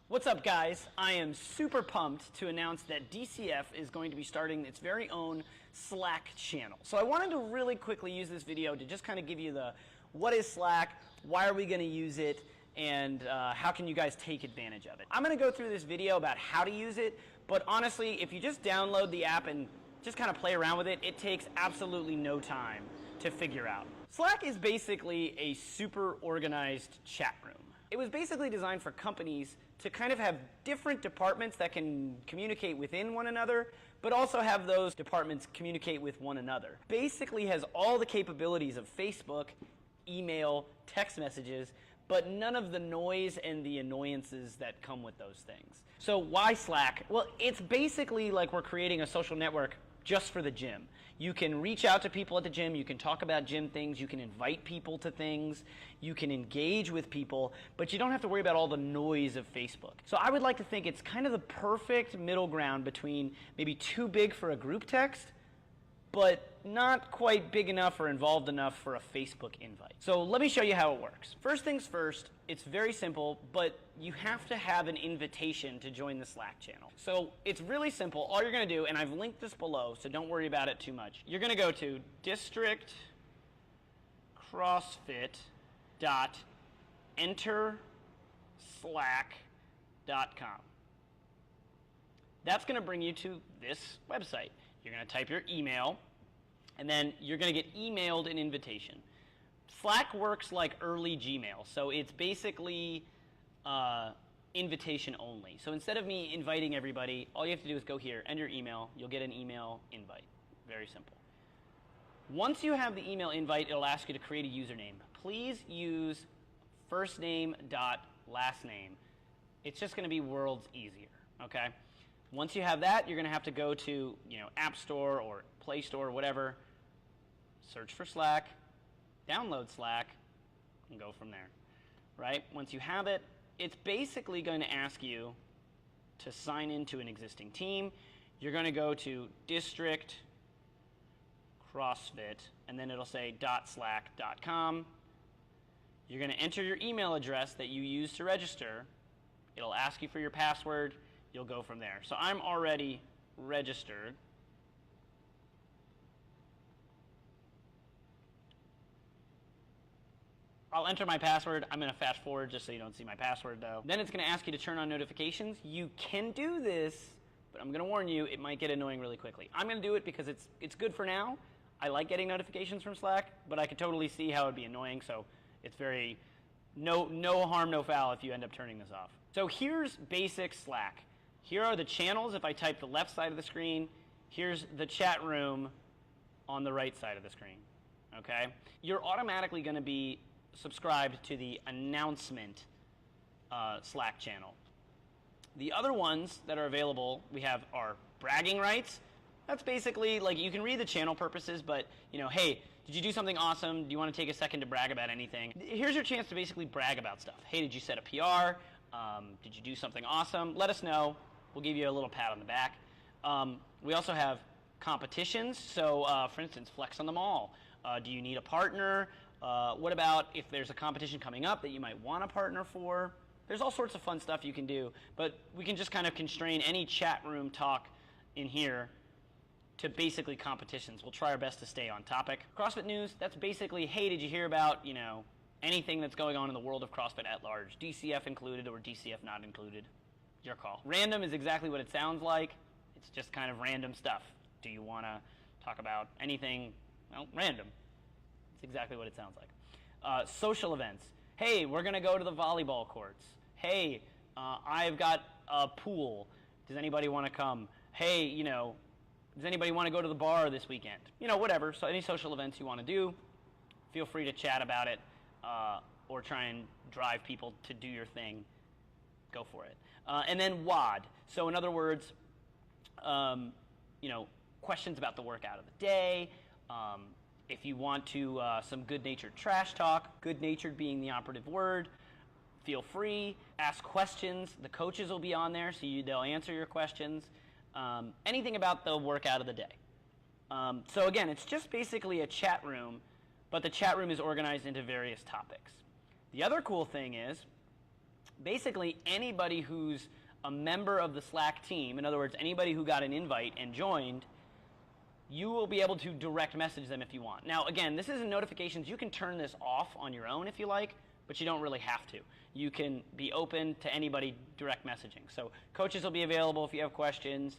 What's up, guys? I am super pumped to announce that DCF is going to be starting its very own Slack channel. So I wanted to really quickly use this video to just kind of give you the what is Slack, why are we going to use it, and how can you guys take advantage of it. I'm going to go through this video about how to use it, but honestly, if you just download the app and just kind of play around with it, it takes absolutely no time to figure out. Slack is basically a super organized chat room. It was basically designed for companies to kind of have different departments that can communicate within one another, but also have those departments communicate with one another. Basically has all the capabilities of Facebook, email, text messages, but none of the noise and the annoyances that come with those things. So why Slack? Well, it's basically like we're creating a social network just for the gym. You can reach out to people at the gym, you can talk about gym things, you can invite people to things, you can engage with people, but you don't have to worry about all the noise of Facebook. So I would like to think it's kind of the perfect middle ground between maybe too big for a group text, but not quite big enough or involved enough for a Facebook invite. So let me show you how it works. First things first, it's very simple, but you have to have an invitation to join the Slack channel. So it's really simple. All you're going to do, and I've linked this below, so don't worry about it too much. You're going to go to districtcrossfit.enterslack.com. That's going to bring you to this website. You're going to type your email, and then you're going to get emailed an invitation. Slack works like early Gmail, so it's basically invitation only. So instead of me inviting everybody, all you have to do is go here, enter your email, you'll get an email invite. Very simple. Once you have the email invite, it'll ask you to create a username. Please use first name dot last name. It's just going to be worlds easier, okay? Once you have that, you're going to have to go to, App Store or Play Store or whatever, search for Slack, download Slack, and go from there, right? Once you have it, it's basically going to ask you to sign into an existing team. You're going to go to District CrossFit, and then it'll say .slack.com. You're going to enter your email address that you use to register. It'll ask you for your password. You'll go from there. So I'm already registered. I'll enter my password. I'm going to fast forward just so you don't see my password though. Then it's going to ask you to turn on notifications. You can do this, but I'm going to warn you, it might get annoying really quickly. I'm going to do it because it's good for now. I like getting notifications from Slack, but I could totally see how it would be annoying, so it's very no harm, no foul if you end up turning this off. So here's basic Slack. Here are the channels if I type the left side of the screen. Here's the chat room on the right side of the screen, okay? You're automatically going to be subscribed to the announcement Slack channel. The other ones that are available we have are bragging rights. That's basically like you can read the channel purposes, but hey, did you do something awesome? Do you want to take a second to brag about anything? Here's your chance to basically brag about stuff. Hey, did you set a PR? Did you do something awesome? Let us know. We'll give you a little pat on the back. We also have competitions. So, for instance, Flex on the Mall. Do you need a partner? What about if there's a competition coming up that you might want a partner for? There's all sorts of fun stuff you can do, but we can just kind of constrain any chat room talk in here to basically competitions. We'll try our best to stay on topic. CrossFit news, that's basically, hey, did you hear about, anything that's going on in the world of CrossFit at large, DCF included or DCF not included? Your call. Random is exactly what it sounds like. It's just kind of random stuff. Do you want to talk about anything? Well, random. It's exactly what it sounds like. Social events. Hey, we're going to go to the volleyball courts. Hey, I've got a pool. Does anybody want to come? Hey, does anybody want to go to the bar this weekend? Whatever. So any social events you want to do, feel free to chat about it or try and drive people to do your thing. Go for it. And then WOD. So in other words, questions about the workout of the day. If you want to some good-natured trash talk, good-natured being the operative word, feel free. Ask questions. The coaches will be on there, so they'll answer your questions. Anything about the workout of the day. So again, it's just basically a chat room, but the chat room is organized into various topics. The other cool thing is Basically, anybody who's a member of the Slack team, in other words, anybody who got an invite and joined, you will be able to direct message them if you want. Now, again, this isn't notifications. You can turn this off on your own if you like, but you don't really have to. You can be open to anybody direct messaging. So coaches will be available if you have questions.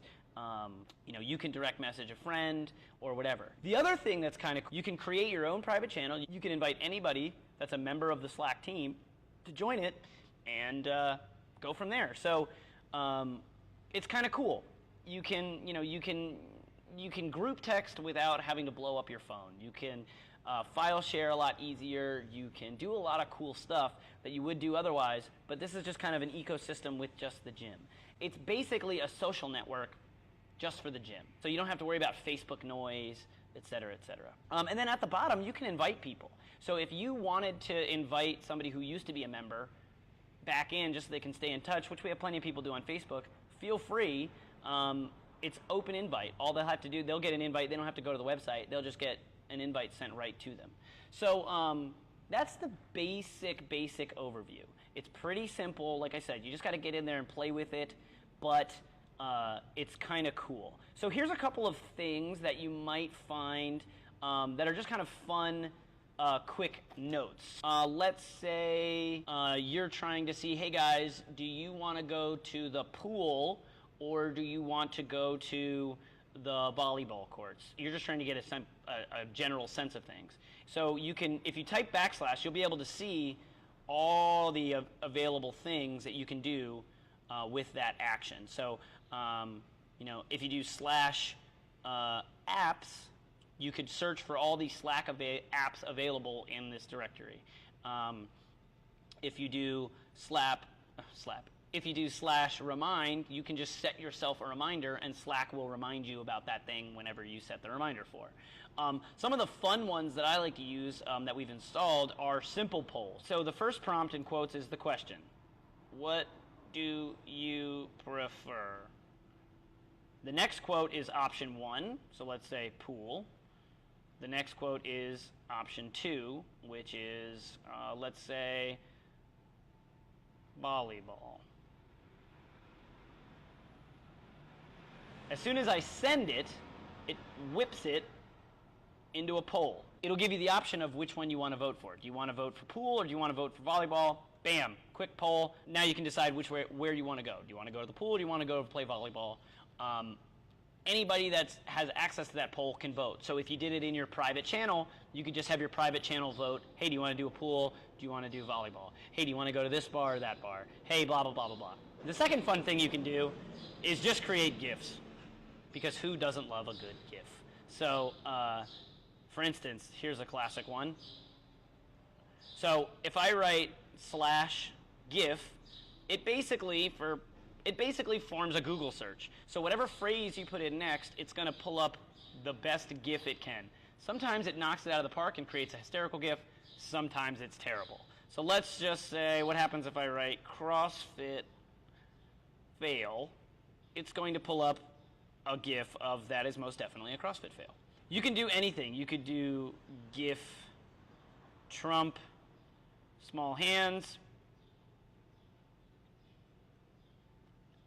You can direct message a friend or whatever. The other thing that's kind of cool, you can create your own private channel. You can invite anybody that's a member of the Slack team to join it and go from there. So it's kind of cool. You can group text without having to blow up your phone. You can file share a lot easier. You can do a lot of cool stuff that you would do otherwise, but this is just kind of an ecosystem with just the gym. It's basically a social network just for the gym. So you don't have to worry about Facebook noise, et cetera, et cetera. And then at the bottom, you can invite people. So if you wanted to invite somebody who used to be a member back in just so they can stay in touch, which we have plenty of people do on Facebook, feel free. It's open invite. All they'll have to do, they'll get an invite. They don't have to go to the website. They'll just get an invite sent right to them. So that's the basic overview. It's pretty simple. Like I said, you just got to get in there and play with it, but it's kind of cool. So here's a couple of things that you might find that are just kind of fun, quick notes. Let's say you're trying to see, hey guys, do you want to go to the pool or do you want to go to the volleyball courts? You're just trying to get a general sense of things. So you can, if you type /, you'll be able to see all the available things that you can do with that action. So if you do /apps, you could search for all the Slack apps available in this directory. If you do if you do /remind, you can just set yourself a reminder, and Slack will remind you about that thing whenever you set the reminder for. Some of the fun ones that I like to use that we've installed are simple polls. So the first prompt in quotes is the question: what do you prefer? The next quote is option 1, so let's say pool. The next quote is option 2, which is, let's say, volleyball. As soon as I send it, it whips it into a poll. It'll give you the option of which one you want to vote for. Do you want to vote for pool or do you want to vote for volleyball? Bam, quick poll. Now you can decide where you want to go. Do you want to go to the pool or do you want to go play volleyball? Anybody that has access to that poll can vote. So if you did it in your private channel, you could just have your private channel vote, hey, do you want to do a pool? Do you want to do volleyball? Hey, do you want to go to this bar or that bar? Hey, blah, blah, blah, blah, blah. The second fun thing you can do is just create GIFs, because who doesn't love a good GIF? So, for instance, here's a classic one. So if I write /GIF, it basically forms a Google search. So whatever phrase you put in next, it's going to pull up the best GIF it can. Sometimes it knocks it out of the park and creates a hysterical GIF. Sometimes it's terrible. So let's just say, what happens if I write CrossFit fail? It's going to pull up a GIF of that is most definitely a CrossFit fail. You can do anything. You could do GIF Trump small hands,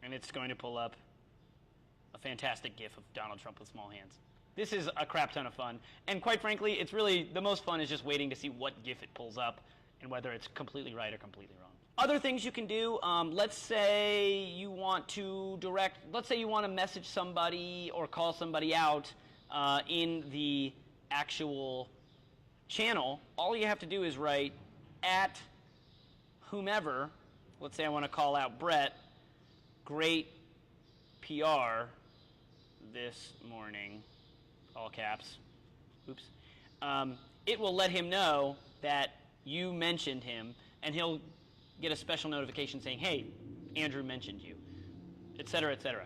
and it's going to pull up a fantastic GIF of Donald Trump with small hands. This is a crap ton of fun, and quite frankly, it's really, the most fun is just waiting to see what GIF it pulls up and whether it's completely right or completely wrong. Other things you can do, let's say you want to message somebody or call somebody out in the actual channel. All you have to do is write at whomever. Let's say I want to call out Brett. Great PR this morning, all caps. Oops. It will let him know that you mentioned him, and he'll get a special notification saying, hey, Andrew mentioned you, et cetera, et cetera.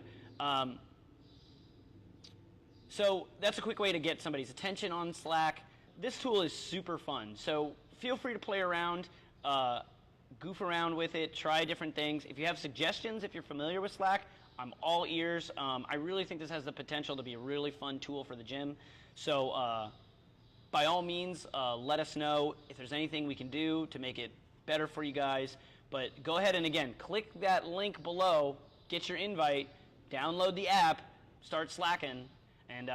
So that's a quick way to get somebody's attention on Slack. This tool is super fun, so feel free to play around, goof around with it, try different things. If you have suggestions, if you're familiar with Slack, I'm all ears. I really think this has the potential to be a really fun tool for the gym. So by all means, let us know if there's anything we can do to make it better for you guys. But go ahead and, again, click that link below, get your invite, download the app, start slacking, and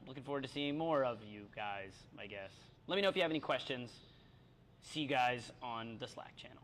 looking forward to seeing more of you guys, I guess. Let me know if you have any questions. See you guys on the Slack channel.